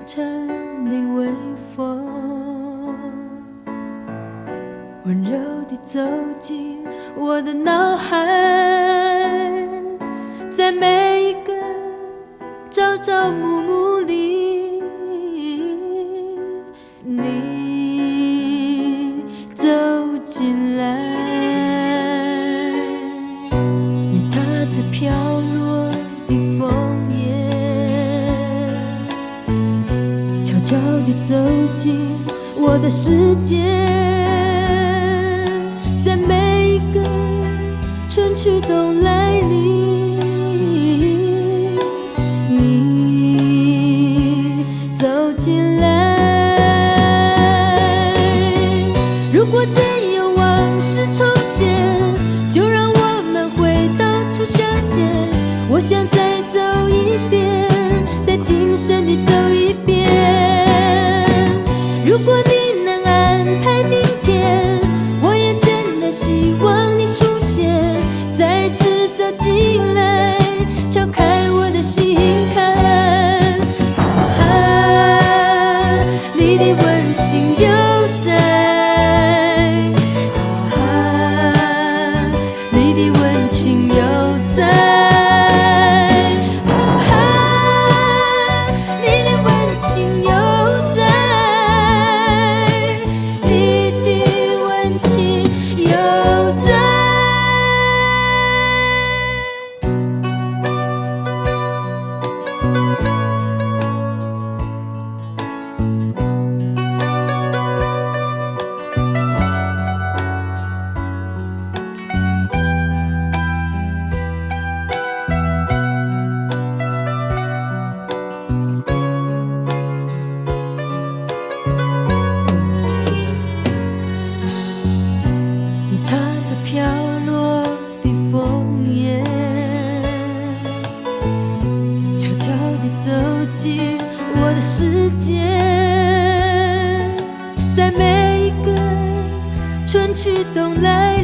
晨的微风，温柔地走进我的脑海，在每一个朝朝暮暮里，你走进来，你踏着飘落的枫叶，悄悄地走进我的世界，在每一个春去冬来里，你走进来。如果真有往事重现，就让我们回到初相见。我想再走一遍，再谨慎地走一遍。如果你能安排明天，我也真的希望你出现，再次走进来，敲开我的心坎。你的温情又在，你的温情又在，你的温情又在，你的温情又在。你踏着飘落的枫叶，悄悄地走进我的世界，在每一个春去冬来